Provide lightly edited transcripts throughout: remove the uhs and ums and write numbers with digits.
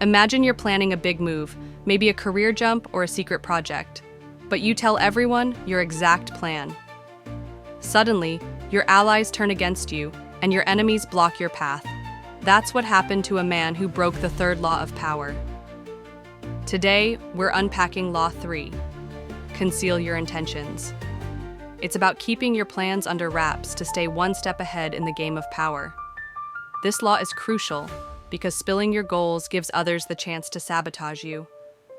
Imagine you're planning a big move, maybe a career jump or a secret project, but you tell everyone your exact plan. Suddenly, your allies turn against you, and your enemies block your path. That's what happened to a man who broke the third law of power. Today, we're unpacking Law 3, Conceal your intentions. It's about keeping your plans under wraps to stay one step ahead in the game of power. This law is crucial because spilling your goals gives others the chance to sabotage you.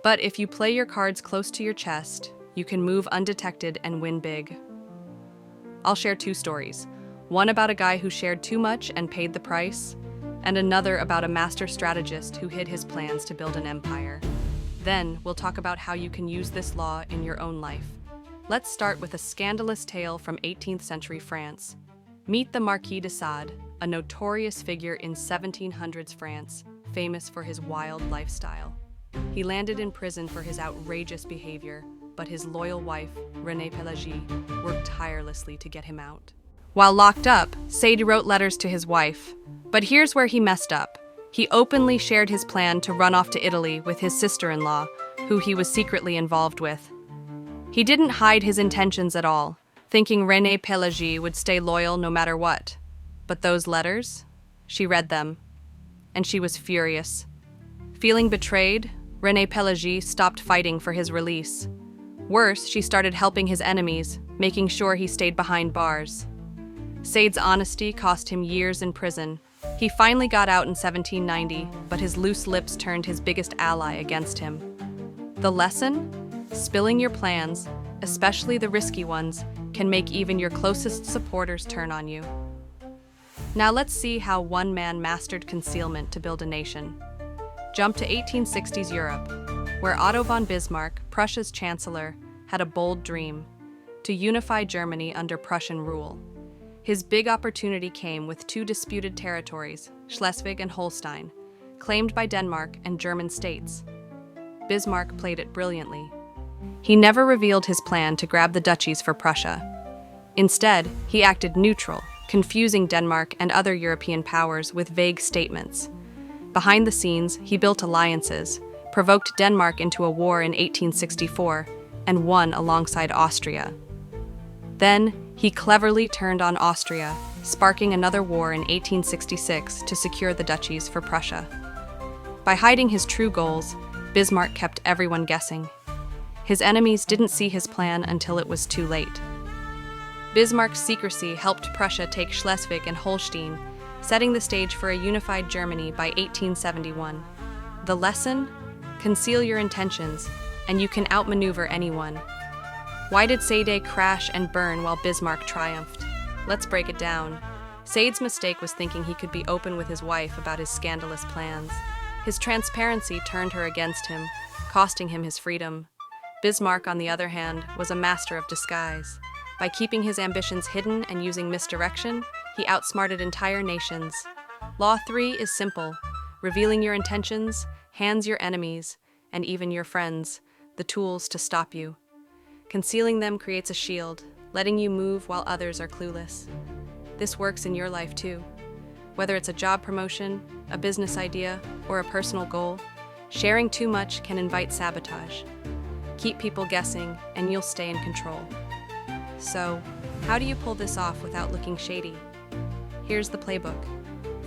But if you play your cards close to your chest, you can move undetected and win big. I'll share two stories, one about a guy who shared too much and paid the price, and another about a master strategist who hid his plans to build an empire. Then, we'll talk about how you can use this law in your own life. Let's start with a scandalous tale from 18th century France. Meet the Marquis de Sade, a notorious figure in 1700s France, famous for his wild lifestyle. He landed in prison for his outrageous behavior, but his loyal wife, Renée Pélagie, worked tirelessly to get him out. While locked up, Sade wrote letters to his wife. But here's where he messed up. He openly shared his plan to run off to Italy with his sister-in-law, who he was secretly involved with. He didn't hide his intentions at all, thinking Renée Pélagie would stay loyal no matter what. But those letters? She read them, and she was furious. Feeling betrayed, Renée Pélagie stopped fighting for his release. Worse, she started helping his enemies, making sure he stayed behind bars. Sade's honesty cost him years in prison. He finally got out in 1790, but his loose lips turned his biggest ally against him. The lesson? Spilling your plans, especially the risky ones, can make even your closest supporters turn on you. Now let's see how one man mastered concealment to build a nation. Jump to 1860s Europe, where Otto von Bismarck, Prussia's chancellor, had a bold dream: to unify Germany under Prussian rule. His big opportunity came with two disputed territories, Schleswig and Holstein, claimed by Denmark and German states. Bismarck played it brilliantly. He never revealed his plan to grab the duchies for Prussia. Instead, he acted neutral, confusing Denmark and other European powers with vague statements. Behind the scenes, he built alliances, provoked Denmark into a war in 1864, and won alongside Austria. Then, he cleverly turned on Austria, sparking another war in 1866 to secure the duchies for Prussia. By hiding his true goals, Bismarck kept everyone guessing. His enemies didn't see his plan until it was too late. Bismarck's secrecy helped Prussia take Schleswig and Holstein, setting the stage for a unified Germany by 1871. The lesson? Conceal your intentions, and you can outmaneuver anyone. Why did Sade crash and burn while Bismarck triumphed? Let's break it down. Sade's mistake was thinking he could be open with his wife about his scandalous plans. His transparency turned her against him, costing him his freedom. Bismarck, on the other hand, was a master of disguise. By keeping his ambitions hidden and using misdirection, he outsmarted entire nations. Law 3 is simple: revealing your intentions hands your enemies, and even your friends, the tools to stop you. Concealing them creates a shield, letting you move while others are clueless. This works in your life too. Whether it's a job promotion, a business idea, or a personal goal, sharing too much can invite sabotage. Keep people guessing, and you'll stay in control. So, how do you pull this off without looking shady? Here's the playbook.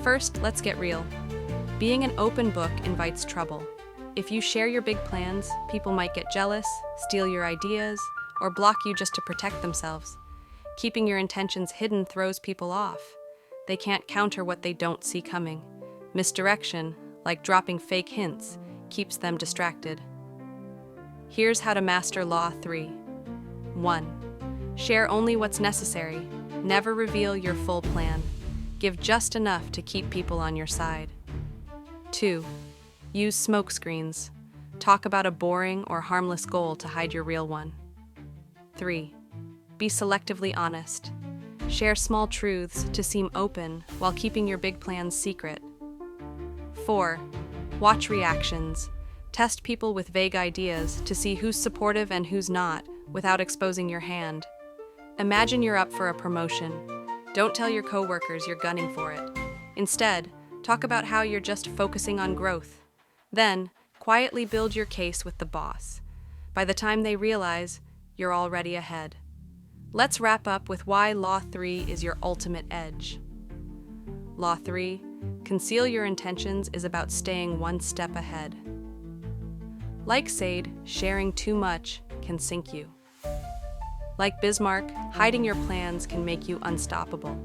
First, let's get real. Being an open book invites trouble. If you share your big plans, people might get jealous, steal your ideas, or block you just to protect themselves. Keeping your intentions hidden throws people off. They can't counter what they don't see coming. Misdirection, like dropping fake hints, keeps them distracted. Here's how to master Law 3. 1. Share only what's necessary. Never reveal your full plan. Give just enough to keep people on your side. 2. Use smokescreens. Talk about a boring or harmless goal to hide your real one. 3. Be selectively honest. Share small truths to seem open while keeping your big plans secret. 4. Watch reactions. Test people with vague ideas to see who's supportive and who's not, without exposing your hand. Imagine you're up for a promotion. Don't tell your coworkers you're gunning for it. Instead, talk about how you're just focusing on growth. Then, quietly build your case with the boss. By the time they realize, you're already ahead. Let's wrap up with why Law 3 is your ultimate edge. Law 3, conceal your intentions is about staying one step ahead. Like Sade, sharing too much can sink you. Like Bismarck, hiding your plans can make you unstoppable.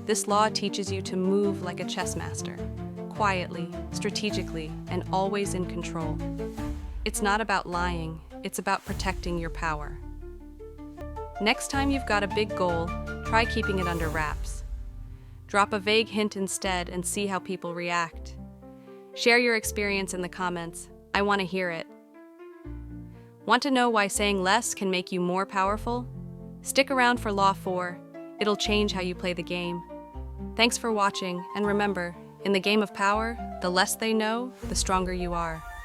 This law teaches you to move like a chess master, quietly, strategically, and always in control. It's not about lying, it's about protecting your power. Next time you've got a big goal, try keeping it under wraps. Drop a vague hint instead and see how people react. Share your experience in the comments. I want to hear it. Want to know why saying less can make you more powerful? Stick around for Law 4. It'll change how you play the game. Thanks for watching, and remember, in the game of power, the less they know, the stronger you are.